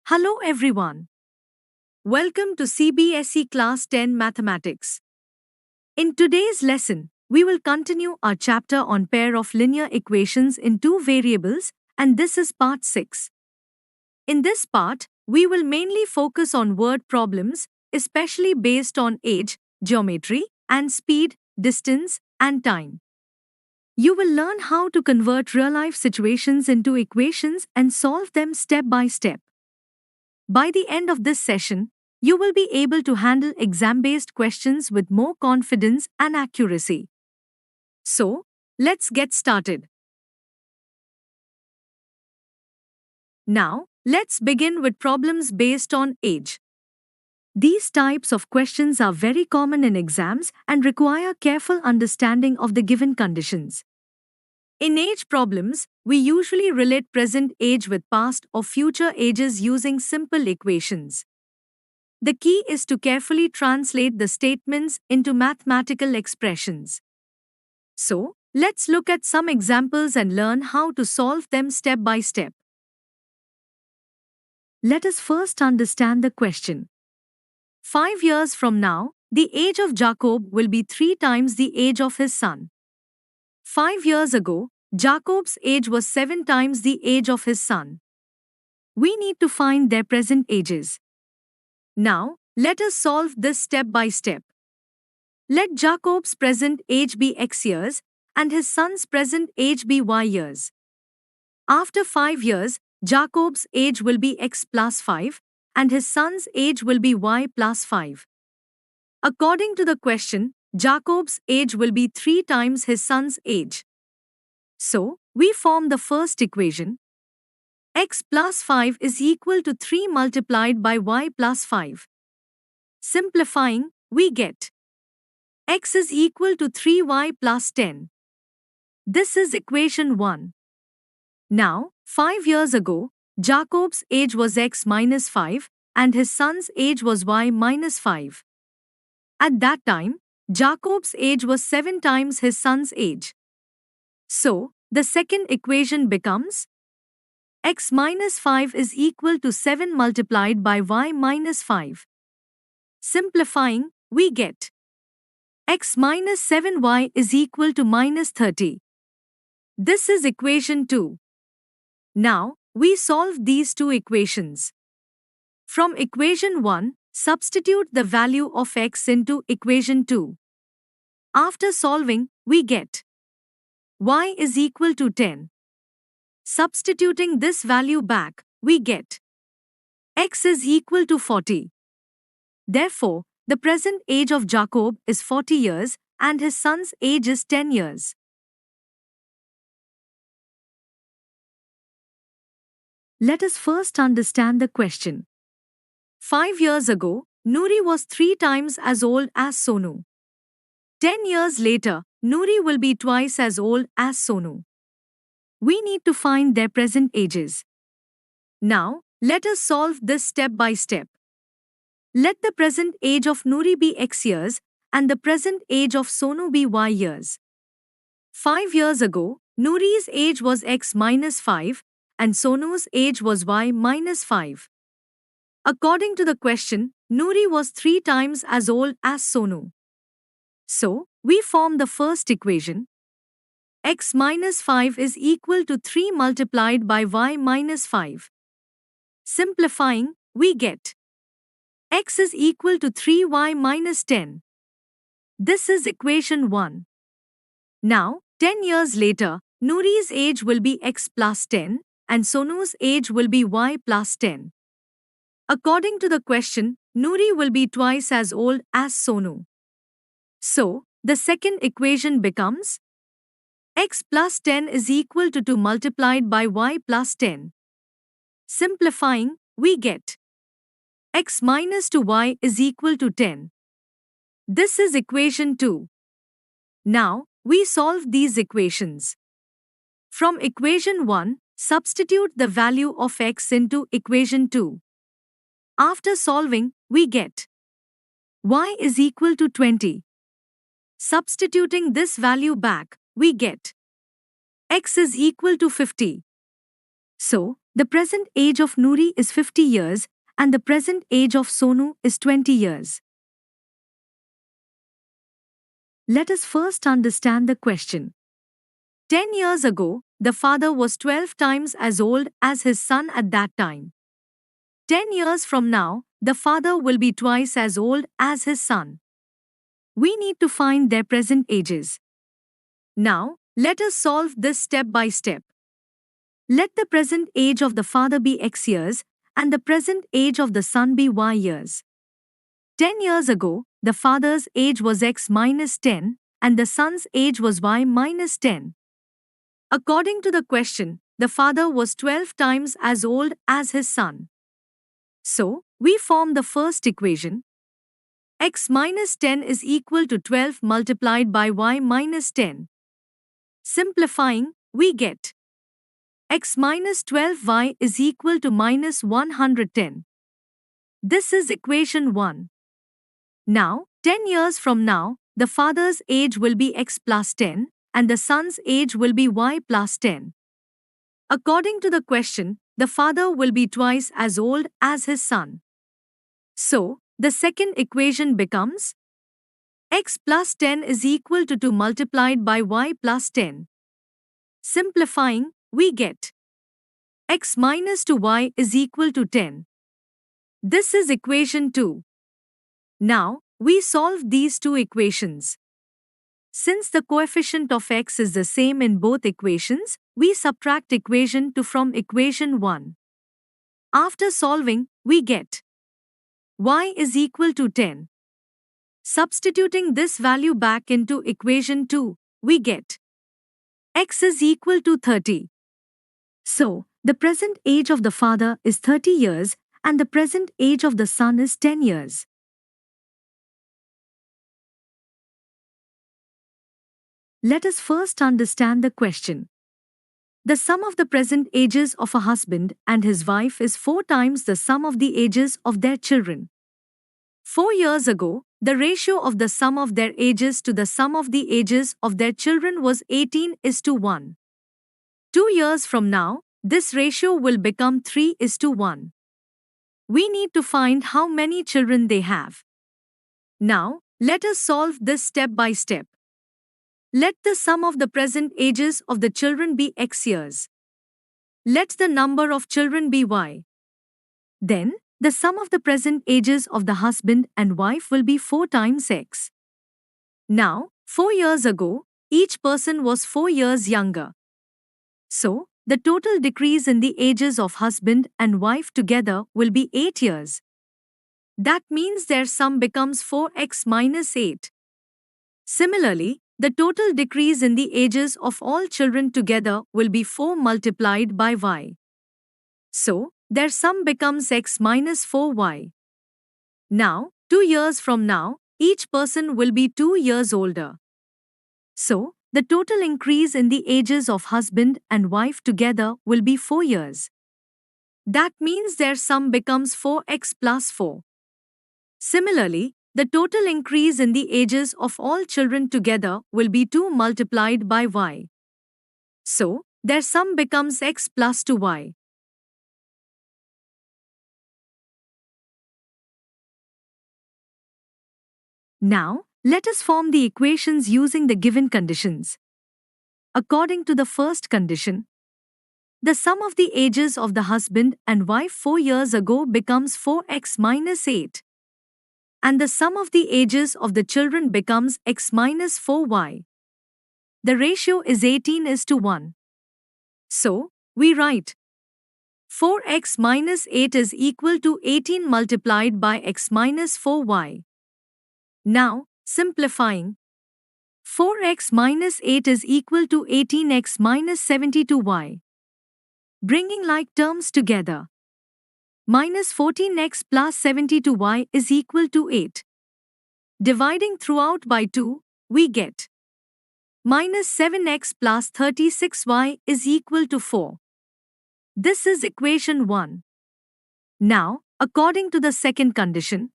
Hello everyone. Welcome to CBSE Class 10 Mathematics. In today's lesson, we will continue our chapter on pair of linear equations in two variables, and this is part 6. In this part, we will mainly focus on word problems, especially based on age, geometry, and speed, distance, and time. You will learn how to convert real-life situations into equations and solve them step by step. By the end of this session, you will be able to handle exam-based questions with more confidence and accuracy. So, let's get started. Now, let's begin with problems based on age. These types of questions are very common in exams and require careful understanding of the given conditions. In age problems, we usually relate present age with past or future ages using simple equations. The key is to carefully translate the statements into mathematical expressions. So, let's look at some examples and learn how to solve them step by step. Let us first understand the question. 5 years from now, the age of Jacob will be 3 times the age of his son. 5 years ago, Jacob's age was 7 times the age of his son. We need to find their present ages. Now, let us solve this step by step. Let Jacob's present age be x years, and his son's present age be y years. After 5 years, Jacob's age will be x plus 5, and his son's age will be y plus 5. According to the question, Jacob's age will be 3 times his son's age. So, we form the first equation. X plus 5 is equal to 3 multiplied by y plus 5. Simplifying, we get x is equal to 3y plus 10. This is equation 1. Now, 5 years ago, Jacob's age was x minus 5, and his son's age was y minus 5. At that time, Jacob's age was 7 times his son's age. So, the second equation becomes x minus 5 is equal to 7 multiplied by y minus 5. Simplifying, we get x minus 7y is equal to minus 30. This is equation 2. Now, we solve these two equations. From equation 1, substitute the value of x into equation 2. After solving, we get y is equal to 10. Substituting this value back, we get x is equal to 40. Therefore, the present age of Jacob is 40 years and his son's age is 10 years. Let us first understand the question. 5 years ago, Nuri was 3 times as old as Sonu. 10 years later, Nuri will be twice as old as Sonu. We need to find their present ages. Now, let us solve this step by step. Let the present age of Nuri be x years and the present age of Sonu be y years. 5 years ago, Nuri's age was x minus 5 and Sonu's age was y minus 5. According to the question, Nuri was 3 times as old as Sonu. So, we form the first equation. X minus 5 is equal to 3 multiplied by y minus 5. Simplifying, we get x is equal to 3y minus 10. This is equation 1. Now, 10 years later, Nuri's age will be x plus 10 and Sonu's age will be y plus 10. According to the question, Nuri will be twice as old as Sonu. So, the second equation becomes x plus 10 is equal to 2 multiplied by y plus 10. Simplifying, we get x minus 2y is equal to 10. This is equation 2. Now, we solve these equations. From equation 1, substitute the value of x into equation 2. After solving, we get y is equal to 20. Substituting this value back, we get x is equal to 50. So, The present age of Noori is 50 years and the present age of Sonu is 20 years. Let us first understand the question. 10 years ago, the father was 12 times as old as his son at that time. 10 years from now, the father will be twice as old as his son. We need to find their present ages. Now, let us solve this step by step. Let the present age of the father be x years and the present age of the son be y years. 10 years ago, the father's age was x minus 10 and the son's age was y minus 10. According to the question, the father was 12 times as old as his son. So, we form the first equation. X minus 10 is equal to 12 multiplied by y minus 10. Simplifying, we get x minus 12y is equal to minus 110. This is equation 1. Now, 10 years from now, the father's age will be x plus 10 and the son's age will be y plus 10. According to the question, the father will be twice as old as his son. So, the second equation becomes x plus 10 is equal to 2 multiplied by y plus 10. Simplifying, we get x minus 2y is equal to 10. This is equation 2. Now, we solve these two equations. Since the coefficient of x is the same in both equations, we subtract equation 2 from equation 1. After solving, we get y is equal to 10. Substituting this value back into equation 2, we get x is equal to 30. So, the present age of the father is 30 years and the present age of the son is 10 years. Let us first understand the question. The sum of the present ages of a husband and his wife is 4 times the sum of the ages of their children. 4 years ago, the ratio of the sum of their ages to the sum of the ages of their children was 18:1. 2 years from now, this ratio will become 3:1. We need to find how many children they have. Now, let us solve this step by step. Let the sum of the present ages of the children be x years. Let the number of children be y. Then, the sum of the present ages of the husband and wife will be 4 times x. Now, 4 years ago, each person was 4 years younger. So, the total decrease in the ages of husband and wife together will be 8 years. That means their sum becomes 4x minus 8. Similarly, the total decrease in the ages of all children together will be 4 multiplied by y. So, their sum becomes x minus 4y. Now, 2 years from now, each person will be 2 years older. So, the total increase in the ages of husband and wife together will be 4 years. That means their sum becomes 4x plus 4. Similarly, the total increase in the ages of all children together will be 2 multiplied by y. So, their sum becomes x plus 2y. Now, let us form the equations using the given conditions. According to the first condition, the sum of the ages of the husband and wife 4 years ago becomes 4x minus 8. And the sum of the ages of the children becomes x minus 4y. The ratio is 18:1. So, we write 4x minus 8 is equal to 18 multiplied by x minus 4y. Now, simplifying, 4x minus 8 is equal to 18x minus 72y. Bringing like terms together, minus 14x plus 72y is equal to 8. Dividing throughout by 2, we get minus 7x plus 36y is equal to 4. This is equation 1. Now, according to the second condition,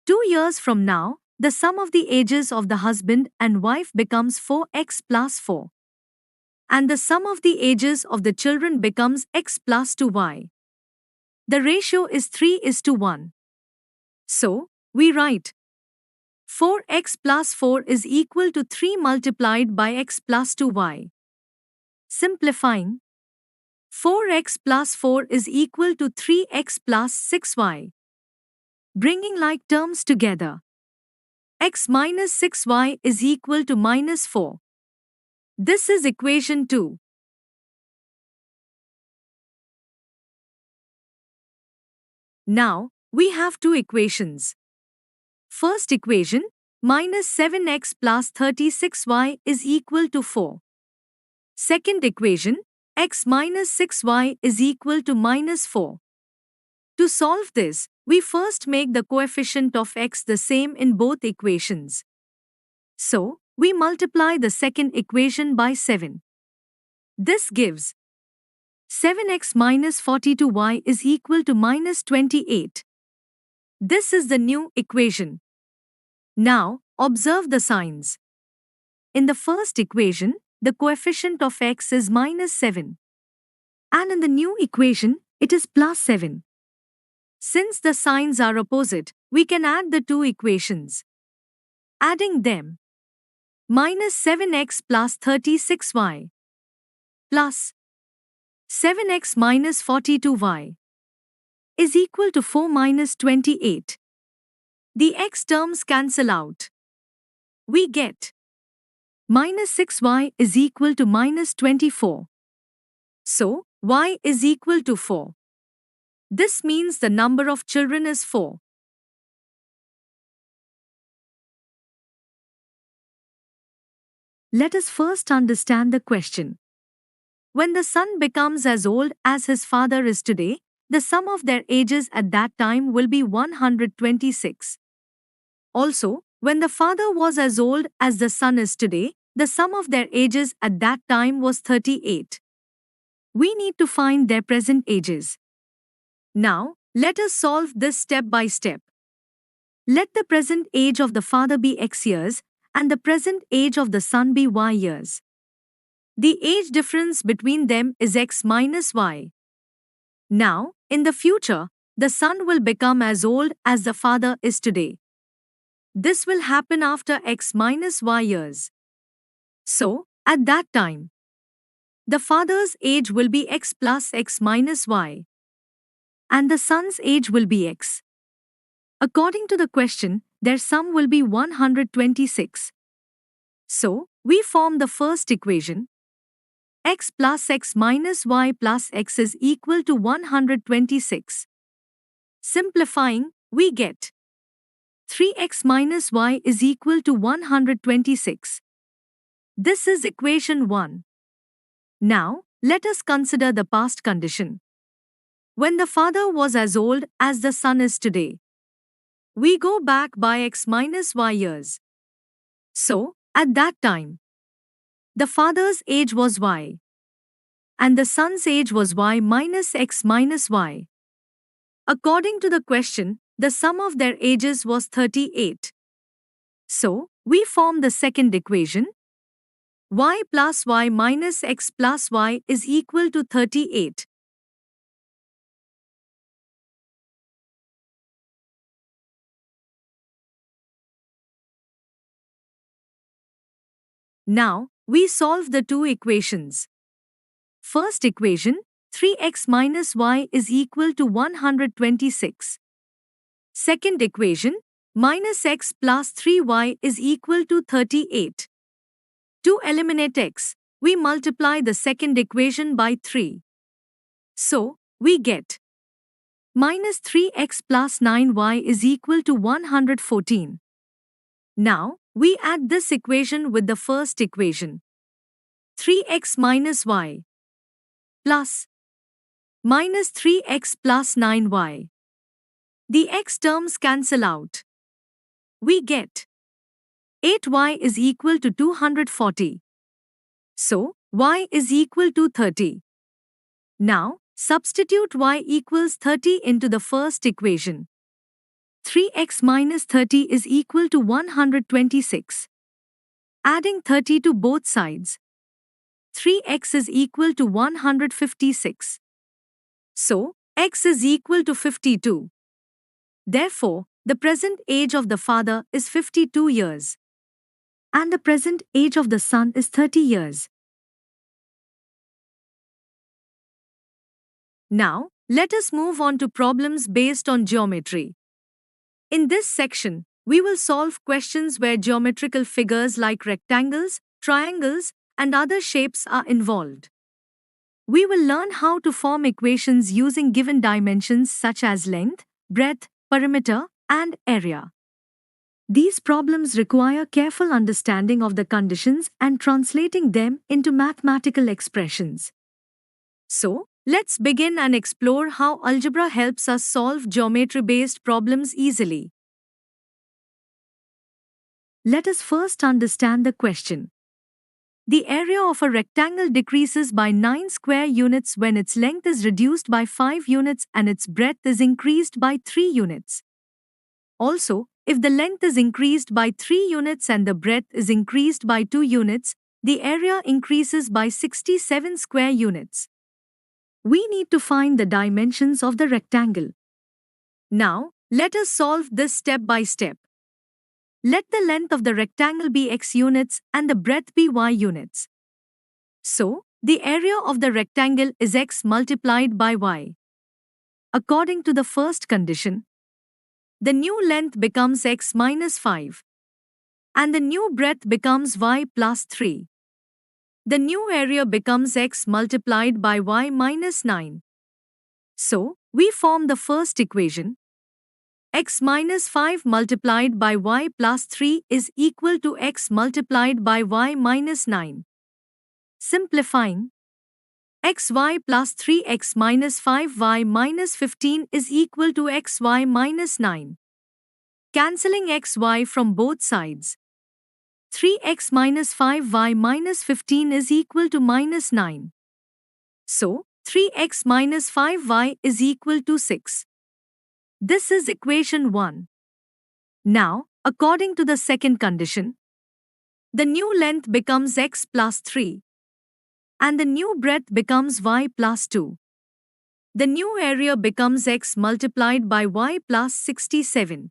2 years from now, the sum of the ages of the husband and wife becomes 4x plus 4. and the sum of the ages of the children becomes x plus 2y. The ratio is 3:1. So, we write 4x plus 4 is equal to 3 multiplied by x plus 2y. Simplifying, 4x plus 4 is equal to 3x plus 6y. Bringing like terms together, x minus 6y is equal to minus 4. This is equation 2. Now, we have two equations. First equation, minus 7x plus 36y is equal to 4. Second equation, x minus 6y is equal to minus 4. To solve this, we first make the coefficient of x the same in both equations. So, we multiply the second equation by 7. This gives 7x minus 42y is equal to minus 28. This is the new equation. Now, observe the signs. In the first equation, the coefficient of x is minus 7. And in the new equation, it is plus 7. Since the signs are opposite, we can add the two equations. Adding them, minus 7x plus 36y plus 7x minus 42y is equal to 4 minus 28. The x terms cancel out. We get minus 6y is equal to minus 24. So, y is equal to 4. This means the number of children is 4. Let us first understand the question. When the son becomes as old as his father is today, the sum of their ages at that time will be 126. Also, when the father was as old as the son is today, the sum of their ages at that time was 38. We need to find their present ages. Now, let us solve this step by step. Let the present age of the father be x years, and the present age of the son be y years. The age difference between them is x minus y. Now, in the future, the son will become as old as the father is today. This will happen after x minus y years. So, at that time, the father's age will be x plus x minus y, and the son's age will be x. According to the question, their sum will be 126. So, we form the first equation. X plus x minus y plus x is equal to 126. Simplifying, we get 3x minus y is equal to 126. This is equation 1. Now, let us consider the past condition. When the father was as old as the son is today, we go back by x minus y years. So, at that time, the father's age was y, and the son's age was y minus x minus y. According to the question, the sum of their ages was 38. So, we form the second equation. Y plus y minus x plus y is equal to 38. Now, we solve the two equations. First equation, 3x minus y is equal to 126. Second equation, minus x plus 3y is equal to 38. To eliminate x, we multiply the second equation by 3. So, we get minus 3x plus 9y is equal to 114. Now, we add this equation with the first equation. 3x minus y plus minus 3x plus 9y. The x terms cancel out. We get 8y is equal to 240. So, y is equal to 30. Now, substitute y equals 30 into the first equation. 3x minus 30 is equal to 126. Adding 30 to both sides, 3x is equal to 156. So, x is equal to 52. Therefore, the present age of the father is 52 years. And the present age of the son is 30 years. Now, let us move on to problems based on geometry. In this section, we will solve questions where geometrical figures like rectangles, triangles, and other shapes are involved. We will learn how to form equations using given dimensions such as length, breadth, perimeter, and area. These problems require careful understanding of the conditions and translating them into mathematical expressions. So, let's begin and explore how algebra helps us solve geometry-based problems easily. Let us first understand the question. The area of a rectangle decreases by 9 square units when its length is reduced by 5 units and its breadth is increased by 3 units. Also, if the length is increased by 3 units and the breadth is increased by 2 units, the area increases by 67 square units. We need to find the dimensions of the rectangle. Now, let us solve this step by step. Let the length of the rectangle be x units and the breadth be y units. So, the area of the rectangle is x multiplied by y. According to the first condition, the new length becomes x minus 5. And the new breadth becomes y plus 3. The new area becomes x multiplied by y minus 9. So, we form the first equation. X minus 5 multiplied by y plus 3 is equal to x multiplied by y minus 9. Simplifying, xy plus 3x minus 5y minus 15 is equal to xy minus 9. Cancelling xy from both sides. 3x minus 5y minus 15 is equal to minus 9. So, 3x minus 5y is equal to 6. This is equation 1. Now, according to the second condition, the new length becomes x plus 3. And the new breadth becomes y plus 2. The new area becomes x multiplied by y plus 67.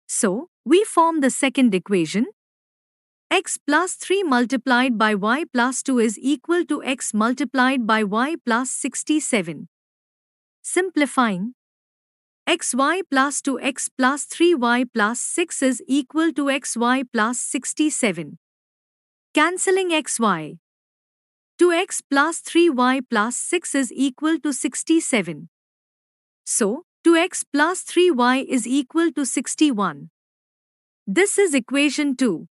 So, we form the second equation. X plus 3 multiplied by y plus 2 is equal to x multiplied by y plus 67. Simplifying, xy plus 2x plus 3y plus 6 is equal to xy plus 67. Cancelling xy. 2x plus 3y plus 6 is equal to 67. So, 2x plus 3y is equal to 61. This is equation 2.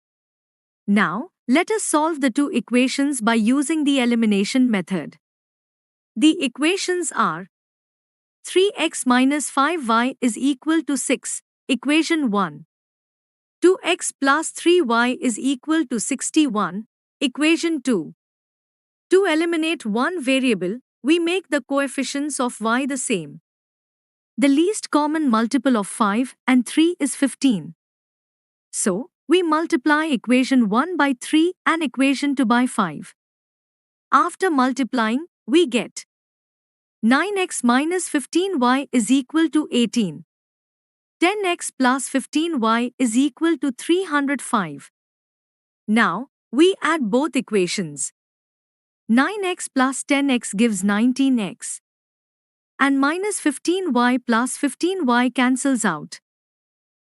Now, let us solve the two equations by using the elimination method. The equations are 3x minus 5y is equal to 6, equation 1. 2x plus 3y is equal to 61, equation 2. To eliminate one variable, we make the coefficients of y the same. The least common multiple of 5 and 3 is 15. So, we multiply equation 1 by 3 and equation 2 by 5. After multiplying, we get 9x minus 15y is equal to 18. 10x plus 15y is equal to 305. Now, we add both equations. 9x plus 10x gives 19x. And minus 15y plus 15y cancels out.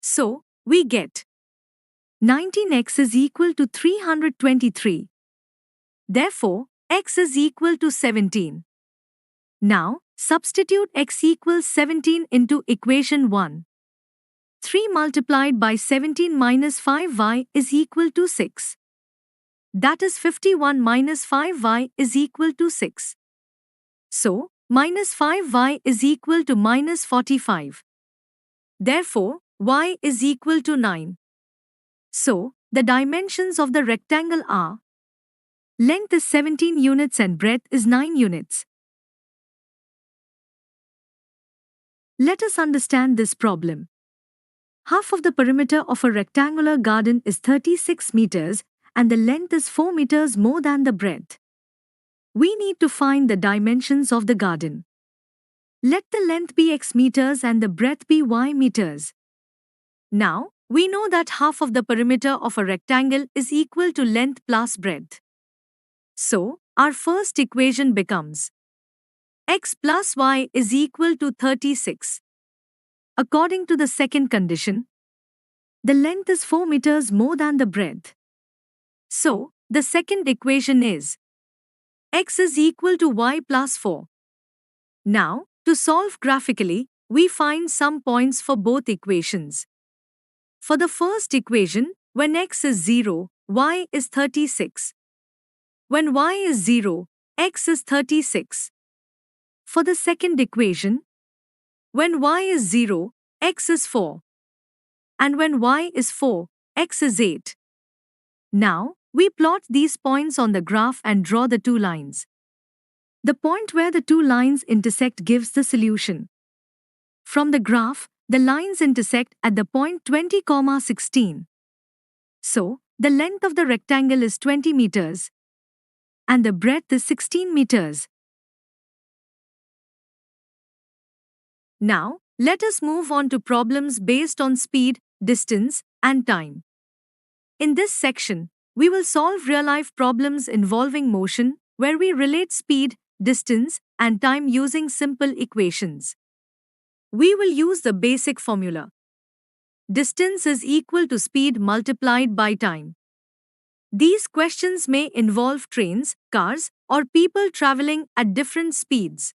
So, we get 19x is equal to 323. Therefore, x is equal to 17. Now, substitute x equals 17 into equation 1. 3 multiplied by 17 minus 5y is equal to 6. That is 51 minus 5y is equal to 6. So, minus 5y is equal to minus 45. Therefore, y is equal to 9. So, the dimensions of the rectangle are: length is 17 units and breadth is 9 units. Let us understand this problem. Half of the perimeter of a rectangular garden is 36 meters and the length is 4 meters more than the breadth. we need to find the dimensions of the garden. Let the length be x meters and the breadth be y meters. Now, we know that half of the perimeter of a rectangle is equal to length plus breadth. So, our first equation becomes x plus y is equal to 36. According to the second condition, the length is 4 meters more than the breadth. So, the second equation is x is equal to y plus 4. Now, to solve graphically, we find some points for both equations. For the first equation, when x is 0, y is 36. When y is 0, x is 36. For the second equation, when y is 0, x is 4. And when y is 4, x is 8. Now, we plot these points on the graph and draw the two lines. The point where the two lines intersect gives the solution. From the graph, the lines intersect at the point 20, 16. So, the length of the rectangle is 20 meters and the breadth is 16 meters. Now, let us move on to problems based on speed, distance, and time. In this section, we will solve real-life problems involving motion, where we relate speed, distance, and time using simple equations. We will use the basic formula. Distance is equal to speed multiplied by time. These questions may involve trains, cars, or people traveling at different speeds.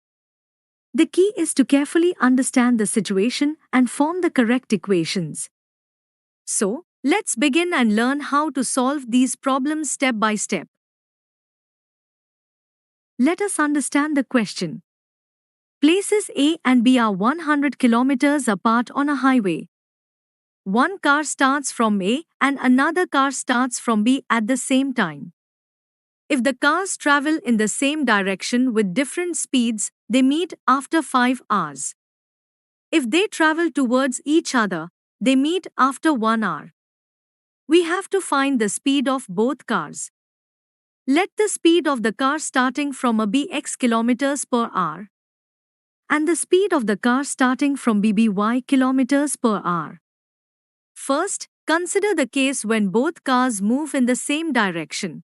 The key is to carefully understand the situation and form the correct equations. So, let's begin and learn how to solve these problems step by step. Let us understand the question. Places A and B are 100 kilometers apart on a highway. One car starts from A and another car starts from B at the same time. If the cars travel in the same direction with different speeds, they meet after 5 hours. If they travel towards each other, they meet after 1 hour. We have to find the speed of both cars. Let the speed of the car starting from A be x kilometers per hour and the speed of the car starting from B be y kilometers per hour. First, consider the case when both cars move in the same direction.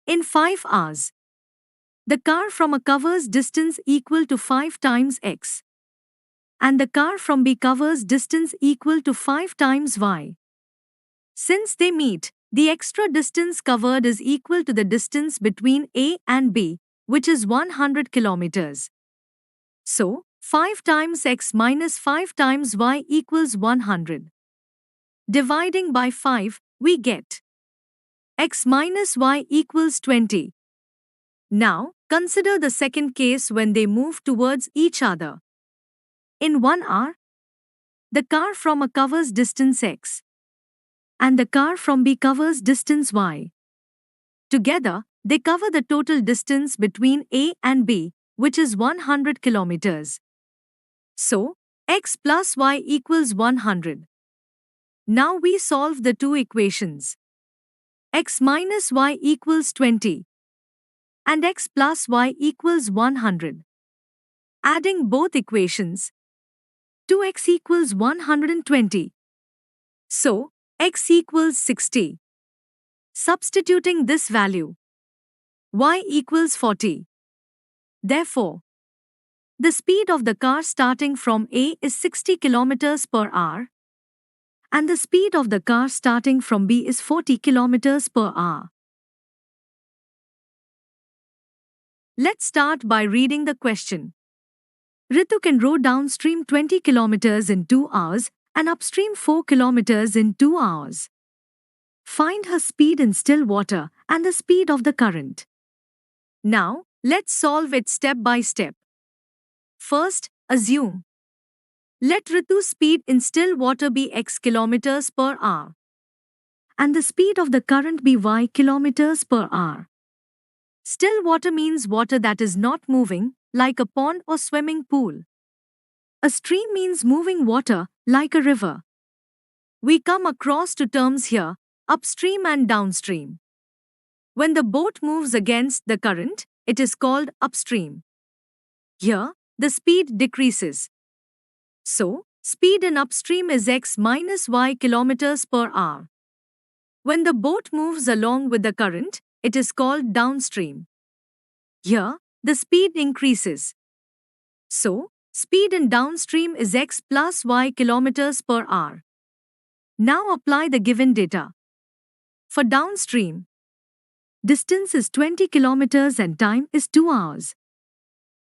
In 5 hours, the car from A covers distance equal to 5 times x and the car from B covers distance equal to 5 times y. Since they meet, the extra distance covered is equal to the distance between A and B, which is 100 kilometers. So, 5 times x minus 5 times y equals 100. Dividing by 5, we get x minus y equals 20. Now, consider the second case when they move towards each other. In 1 hour, the car from A covers distance x and the car from B covers distance y. Together, they cover the total distance between A and B, which is 100 kilometers. So, x plus y equals 100. Now we solve the two equations. X minus y equals 20 and x plus y equals 100. Adding both equations, 2x equals 120. So, x equals 60. Substituting this value, y equals 40. Therefore, the speed of the car starting from A is 60 kilometers per hour and the speed of the car starting from B is 40 kilometers per hour. Let's start by reading the question. Ritu can row downstream 20 kilometers in 2 hours and upstream 4 kilometers in 2 hours. Find her speed in still water and the speed of the current. Now, let's solve it step by step. First, assume. Let Ritu's speed in still water be x kilometers per hour and the speed of the current be y kilometers per hour. Still water means water that is not moving, like a pond or swimming pool. A stream means moving water, like a river. We come across two terms here, upstream and downstream. When the boat moves against the current, it is called upstream. Here, the speed decreases. So, speed in upstream is x minus y kilometers per hour. When the boat moves along with the current, it is called downstream. Here, the speed increases. So, speed in downstream is x plus y kilometers per hour. Now apply the given data. For downstream, distance is 20 kilometers and time is 2 hours.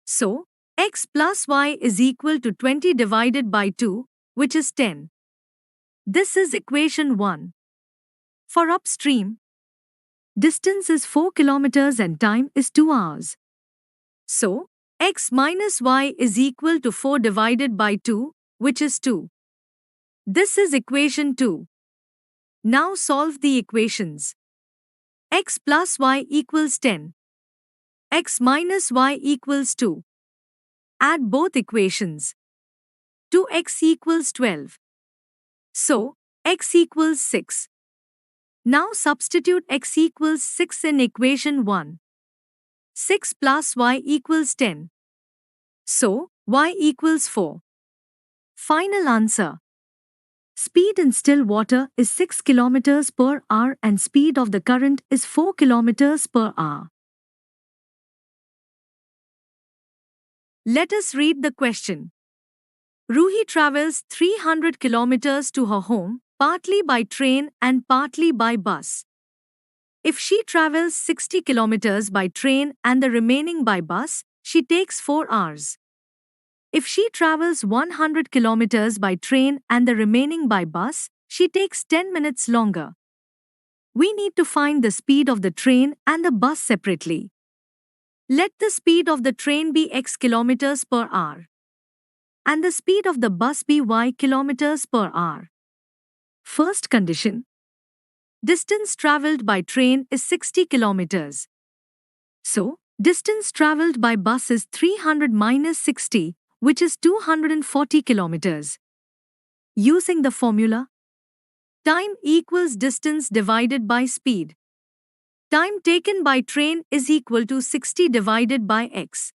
So, x plus y is equal to 20 divided by 2, which is 10. This is equation 1. For upstream, distance is 4 kilometers and time is 2 hours. So, x minus y is equal to 4 divided by 2, which is 2. This is equation 2. Now solve the equations. X plus y equals 10. X minus y equals 2. Add both equations. 2x equals 12. So, x equals 6. Now substitute x equals 6 in equation 1. 6 plus y equals 10. So, y equals 4. Final answer. Speed in still water is 6 kilometers per hour and speed of the current is 4 kilometers per hour. Let us read the question. Ruhi travels 300 kilometers to her home, partly by train and partly by bus. If she travels 60 kilometers by train and the remaining by bus, she takes 4 hours. If she travels 100 kilometers by train and the remaining by bus, she takes 10 minutes longer. We need to find the speed of the train and the bus separately. Let the speed of the train be x kilometers per hour and the speed of the bus be y kilometers per hour. First condition. Distance traveled by train is 60 kilometers. So, distance traveled by bus is 300 minus 60, which is 240 kilometers. Using the formula, time equals distance divided by speed. Time taken by train is equal to 60 divided by x.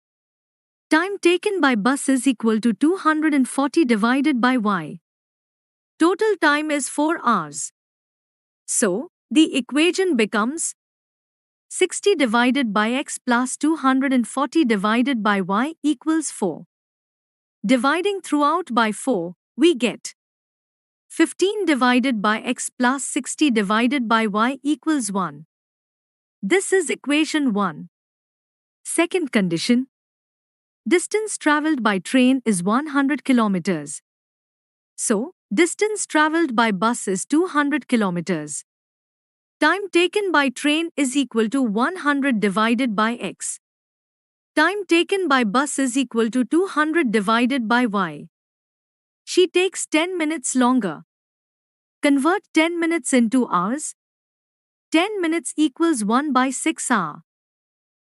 Time taken by bus is equal to 240 divided by y. Total time is 4 hours. So, the equation becomes 60 divided by x plus 240 divided by y equals 4. Dividing throughout by 4, we get 15 divided by x plus 60 divided by y equals 1. This is equation 1. Second condition. Distance traveled by train is 100 kilometers. So, distance traveled by bus is 200 kilometers. Time taken by train is equal to 100 divided by x. Time taken by bus is equal to 200 divided by y. She takes 10 minutes longer. Convert 10 minutes into hours. 10 minutes equals 1 by 6 hour.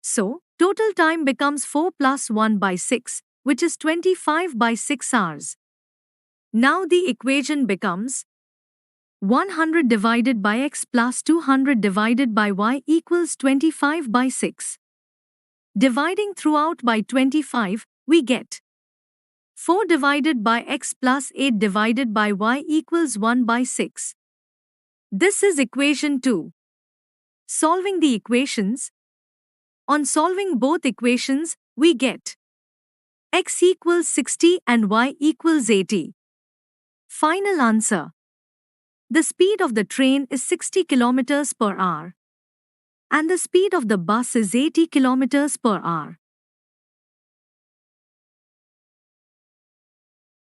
So, total time becomes 4 plus 1 by 6, which is 25 by 6 hours. Now the equation becomes 100 divided by x plus 200 divided by y equals 25 by 6. Dividing throughout by 25, we get 4 divided by x plus 8 divided by y equals 1 by 6. This is equation 2. Solving the equations. On solving both equations, we get x equals 60 and y equals 80. Final answer. The speed of the train is 60 kilometers per hour. And the speed of the bus is 80 kilometers per hour.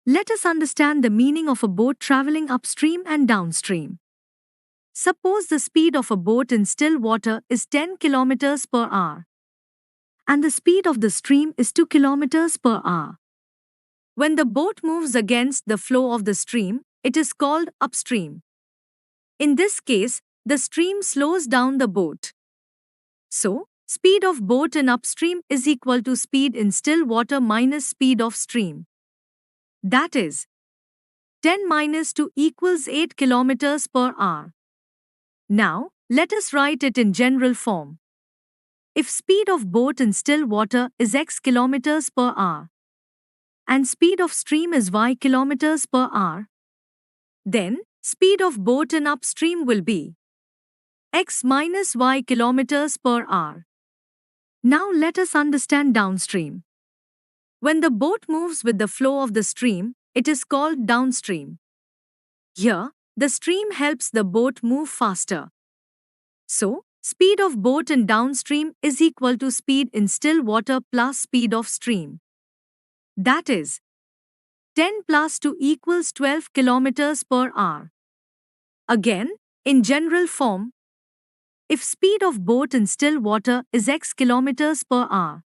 Let us understand the meaning of a boat traveling upstream and downstream. Suppose the speed of a boat in still water is 10 kilometers per hour. And the speed of the stream is 2 kilometers per hour. When the boat moves against the flow of the stream, it is called upstream. In this case, the stream slows down the boat. So, speed of boat in upstream is equal to speed in still water minus speed of stream. That is, 10 minus 2 equals 8 kilometers per hour. Now, let us write it in general form. if speed of boat in still water is x kilometers per hour and speed of stream is y kilometers per hour, then speed of boat in upstream will be x minus y kilometers per hour. Now let us understand downstream. When the boat moves with the flow of the stream, it is called downstream. Here, the stream helps the boat move faster. So, speed of boat in downstream is equal to speed in still water plus speed of stream. That is 10 plus 2 equals 12 kilometers per hour. Again, in general form, if speed of boat in still water is x kilometers per hour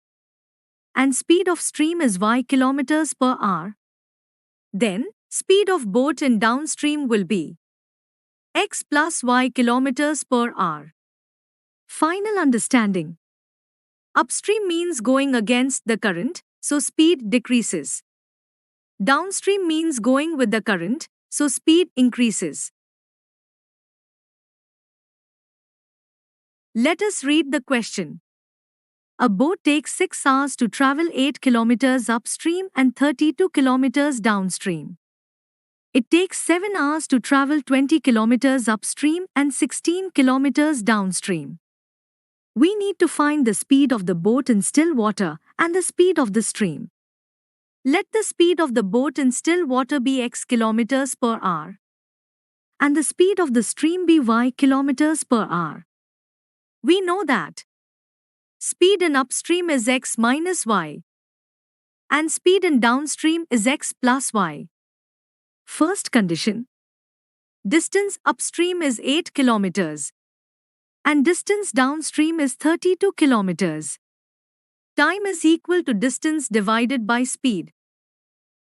and speed of stream is y kilometers per hour, then speed of boat in downstream will be x plus y kilometers per hour. Final understanding. Upstream means going against the current, so speed decreases. Downstream means going with the current, so speed increases. Let us read the question. A boat takes 6 hours to travel 8 kilometers upstream and 32 kilometers downstream. It takes 7 hours to travel 20 kilometers upstream and 16 kilometers downstream. We need to find the speed of the boat in still water and the speed of the stream. Let the speed of the boat in still water be x kilometers per hour and the speed of the stream be y kilometers per hour. We know that speed in upstream is x minus y and speed in downstream is x plus y. First condition. Distance upstream is 8 kilometers and distance downstream is 32 kilometers. Time is equal to distance divided by speed.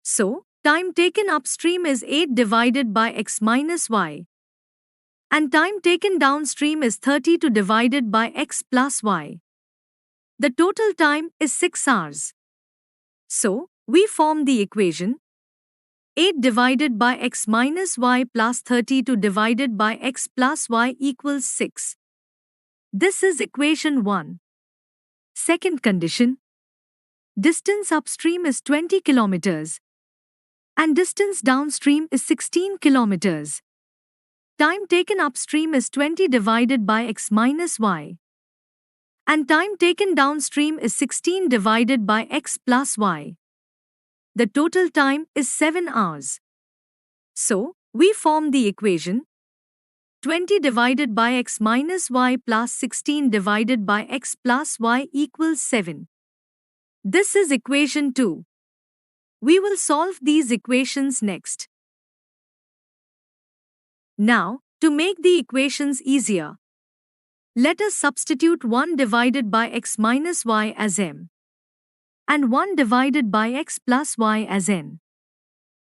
So, time taken upstream is 8 divided by x minus y and time taken downstream is 32 divided by x plus y. The total time is 6 hours. So, we form the equation 8 divided by x minus y plus 32 divided by x plus y equals 6. This is equation 1. Second condition. Distance upstream is 20 kilometers and distance downstream is 16 kilometers. Time taken upstream is 20 divided by x minus y and time taken downstream is 16 divided by x plus y. The total time is 7 hours. So, we form the equation 20 divided by x minus y plus 16 divided by x plus y equals 7. This is equation 2. We will solve these equations next. Now, to make the equations easier, let us substitute 1 divided by x minus y as m and 1 divided by x plus y as n.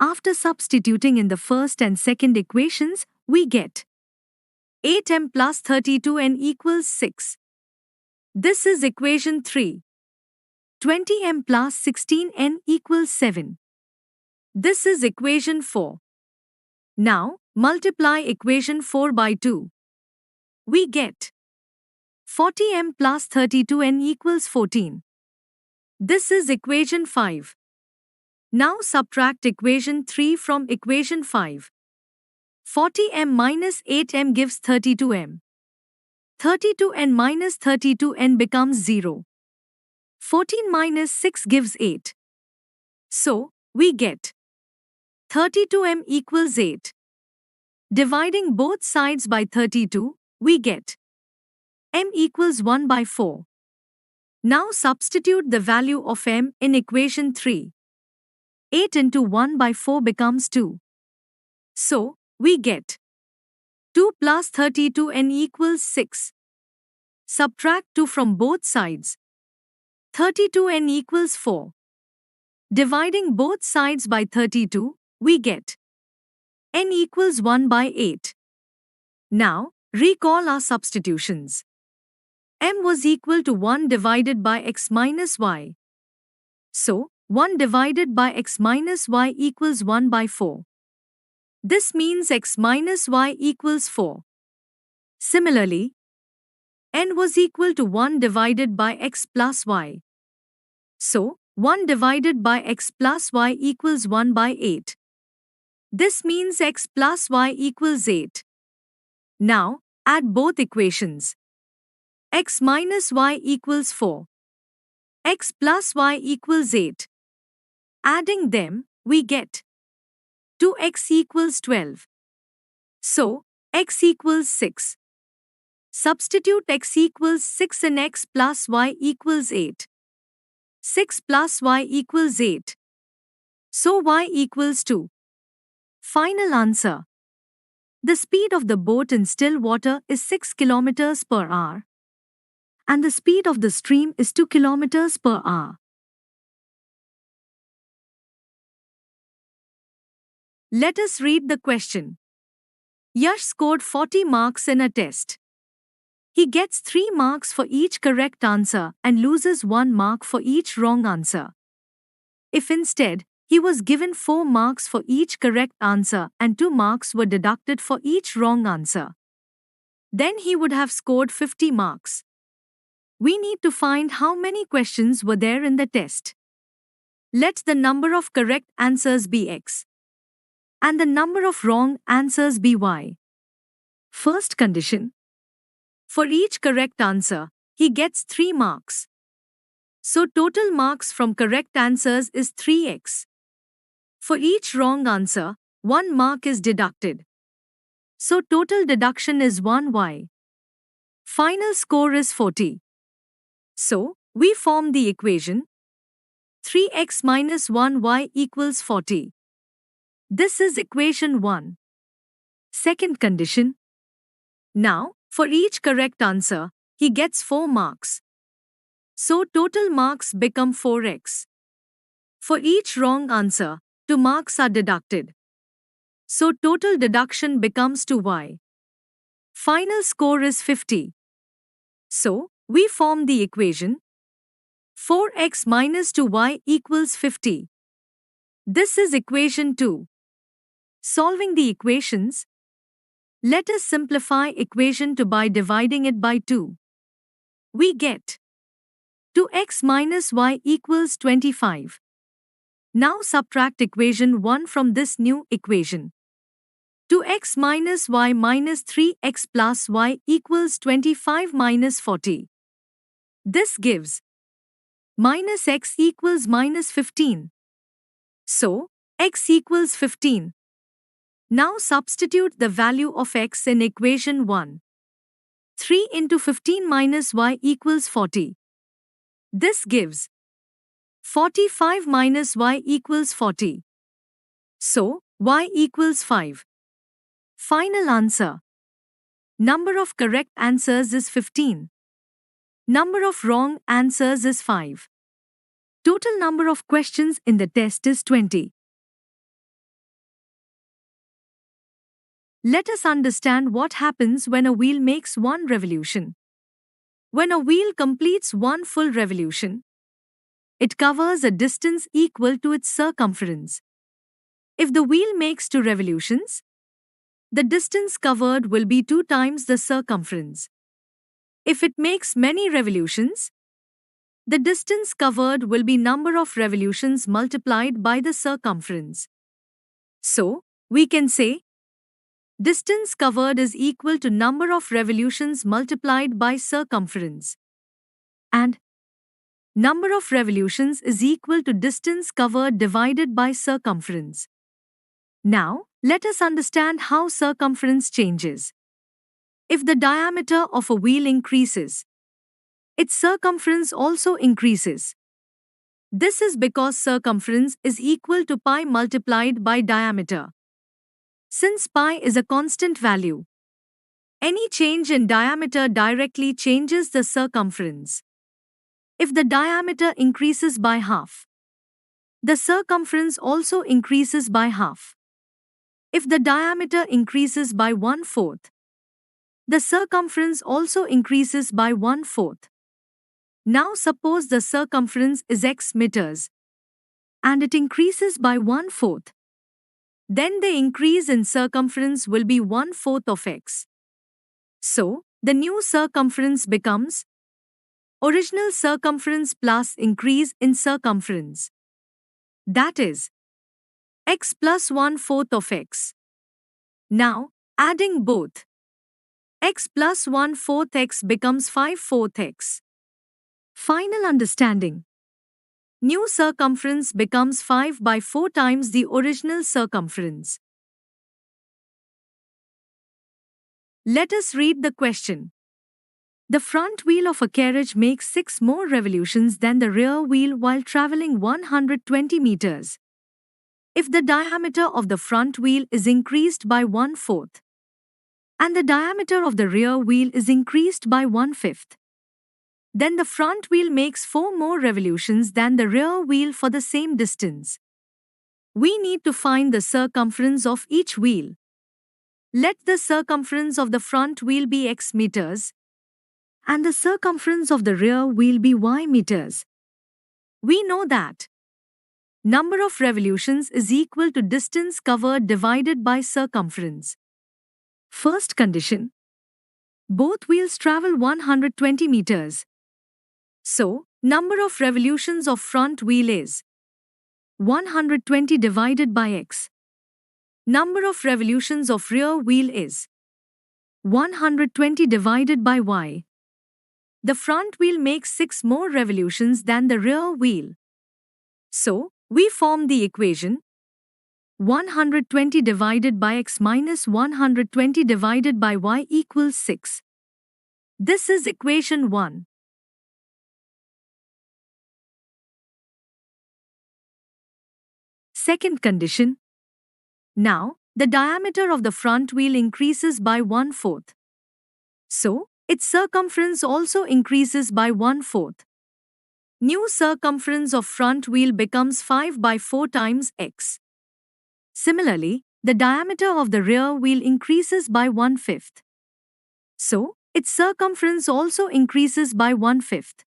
After substituting in the first and second equations, we get 8m plus 32n equals 6. This is equation 3. 20m plus 16n equals 7. This is equation 4. Now, multiply equation 4 by 2. We get 40m plus 32n equals 14. This is equation 5. Now subtract equation 3 from equation 5. 40m minus 8m gives 32m. 32n minus 32n becomes 0. 14 minus 6 gives 8. So, we get 32m equals 8. Dividing both sides by 32, we get m equals 1 by 4. Now substitute the value of m in equation 3. 8 into 1 by 4 becomes 2. So, we get 2 plus 32n equals 6. Subtract 2 from both sides. 32n equals 4. Dividing both sides by 32, we get n equals 1 by 8. Now, recall our substitutions. M was equal to 1 divided by x minus y. So, 1 divided by x minus y equals 1 by 4. This means x minus y equals 4. Similarly, n was equal to 1 divided by x plus y. So, 1 divided by x plus y equals 1 by 8. This means x plus y equals 8. Now, add both equations. X minus y equals 4. X plus y equals 8. Adding them, we get 2x equals 12. So, x equals 6. Substitute x equals 6 and x plus y equals 8. 6 plus y equals 8. So y equals 2. Final answer. The speed of the boat in still water is 6 kilometers per hour. And the speed of the stream is 2 kilometers per hour. Let us read the question. Yash scored 40 marks in a test. He gets 3 marks for each correct answer and loses 1 mark for each wrong answer. If instead, he was given 4 marks for each correct answer and 2 marks were deducted for each wrong answer, then he would have scored 50 marks. We need to find how many questions were there in the test. Let the number of correct answers be x and the number of wrong answers be y. First condition. For each correct answer, he gets 3 marks. So total marks from correct answers is 3x. For each wrong answer, 1 mark is deducted. So total deduction is 1y. Final score is 40. So, we form the equation 3x minus 1y equals 40. This is equation 1. Second condition. Now, for each correct answer, he gets 4 marks. So total marks become 4x. For each wrong answer, 2 marks are deducted. So total deduction becomes 2y. Final score is 50. So, we form the equation 4x minus 2y equals 50. This is equation 2. Solving the equations. Let us simplify equation 2 by dividing it by 2. We get 2x minus y equals 25. Now subtract equation 1 from this new equation. 2x minus y minus 3x plus y equals 25 minus 40. This gives minus x equals minus 15. So, x equals 15. Now substitute the value of x in equation 1. 3 into 15 minus y equals 40. This gives 45 minus y equals 40. So, y equals 5. Final answer. Number of correct answers is 15. Number of wrong answers is 5. Total number of questions in the test is 20. Let us understand what happens when a wheel makes one revolution. When a wheel completes one full revolution, it covers a distance equal to its circumference. If the wheel makes 2 revolutions, the distance covered will be 2 times the circumference. If it makes many revolutions, the distance covered will be number of revolutions multiplied by the circumference. So, we can say distance covered is equal to number of revolutions multiplied by circumference. And number of revolutions is equal to distance covered divided by circumference. Now, let us understand how circumference changes. If the diameter of a wheel increases, its circumference also increases. This is because circumference is equal to pi multiplied by diameter. Since pi is a constant value, any change in diameter directly changes the circumference. If the diameter increases by half, the circumference also increases by half. If the diameter increases by 1/4, the circumference also increases by 1/4. Now suppose the circumference is x meters and it increases by 1/4. Then the increase in circumference will be 1/4 of x. So, the new circumference becomes original circumference plus increase in circumference. That is x plus 1/4 of x. Now, adding both x plus 1/4 x becomes 5/4 x. Final understanding. New circumference becomes 5 by 4 times the original circumference. Let us read the question. The front wheel of a carriage makes 6 more revolutions than the rear wheel while traveling 120 meters. If the diameter of the front wheel is increased by 1/4 and the diameter of the rear wheel is increased by 1/5, then the front wheel makes 4 more revolutions than the rear wheel for the same distance. We need to find the circumference of each wheel. Let the circumference of the front wheel be x meters and the circumference of the rear wheel be y meters. We know that number of revolutions is equal to distance covered divided by circumference. First condition. Both wheels travel 120 meters. So, number of revolutions of front wheel is 120 divided by x. Number of revolutions of rear wheel is 120 divided by y. The front wheel makes 6 more revolutions than the rear wheel. So, we form the equation 120 divided by x minus 120 divided by y equals 6. This is equation 1. Second condition. Now, the diameter of the front wheel increases by 1/4. So, its circumference also increases by 1/4. New circumference of front wheel becomes 5 by 4 times x. Similarly, the diameter of the rear wheel increases by 1/5. So, its circumference also increases by 1/5.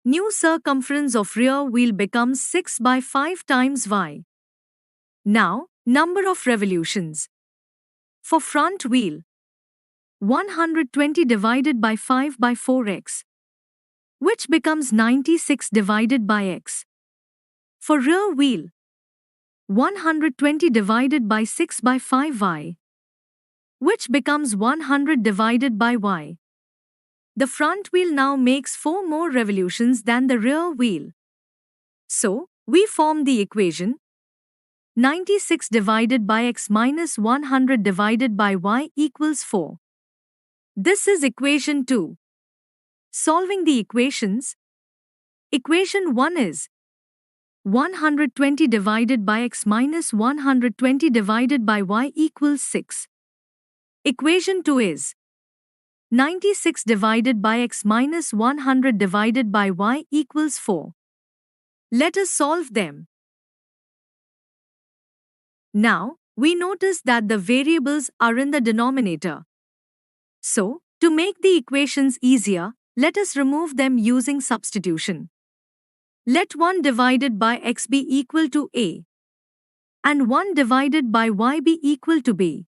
New circumference of rear wheel becomes 6 by 5 times y. Now, number of revolutions. For front wheel, 120 divided by 5 by 4x, which becomes 96 divided by x. For rear wheel, 120 divided by 6 by 5y, which becomes 100 divided by y. The front wheel now makes 4 more revolutions than the rear wheel. So, we form the equation 96 divided by x minus 100 divided by y equals 4. This is equation 2. Solving the equations. Equation 1 is 120 divided by x minus 120 divided by y equals 6. Equation 2 is 96 divided by x minus 100 divided by y equals 4. Let us solve them. Now, we notice that the variables are in the denominator. So, to make the equations easier, let us remove them using substitution. Let 1 divided by x be equal to a and 1 divided by y be equal to b.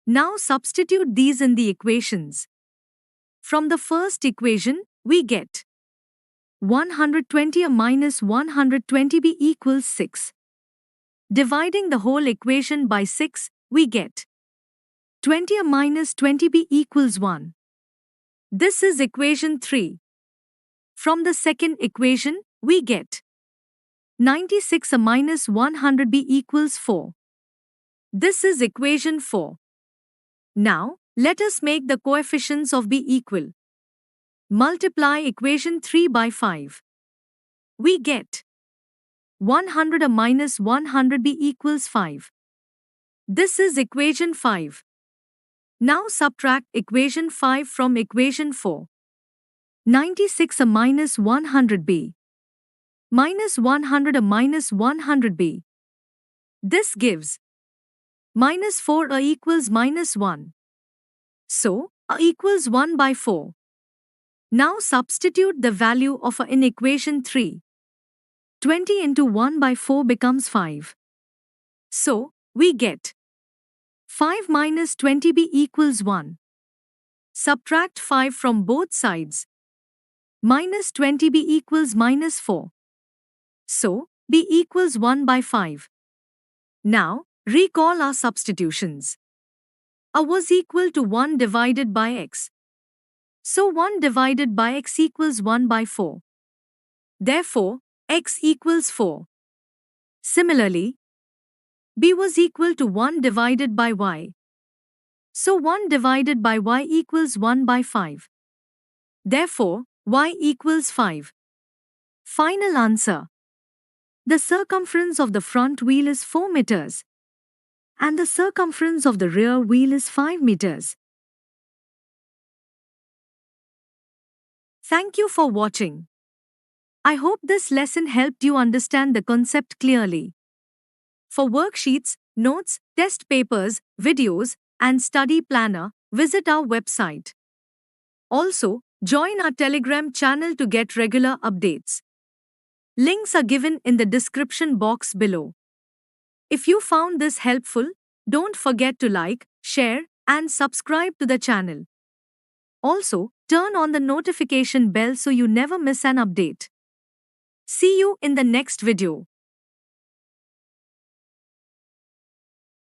Now substitute these in the equations. From the first equation, we get 120a minus 120b equals 6. Dividing the whole equation by 6, we get 20a minus 20b equals 1. This is equation 3. From the second equation, we get 96a minus 100b equals 4. This is equation 4. Now, let us make the coefficients of b equal. Multiply equation 3 by 5. We get 100a minus 100b equals 5. This is equation 5. Now subtract equation 5 from equation 4. 96a minus 100b minus 100a minus 100b. This gives minus 4a equals minus 1. So, a equals 1 by 4. Now substitute the value of a in equation 3. 20 into 1 by 4 becomes 5. So, we get 5 minus 20b equals 1. Subtract 5 from both sides. Minus 20b equals minus 4. So, b equals 1 by 5. Now, recall our substitutions. A was equal to 1 divided by x. So 1 divided by x equals 1 by 4. Therefore, x equals 4. Similarly, b was equal to 1 divided by y. So 1 divided by y equals 1 by 5. Therefore, y equals 5. Final answer. The circumference of the front wheel is 4 meters. And the circumference of the rear wheel is 5 meters. Thank you for watching. I hope this lesson helped you understand the concept clearly. For worksheets, notes, test papers, videos, and study planner, visit our website. Also, join our Telegram channel to get regular updates. Links are given in the description box below. If you found this helpful, don't forget to like, share, and subscribe to the channel. Also, turn on the notification bell so you never miss an update. See you in the next video.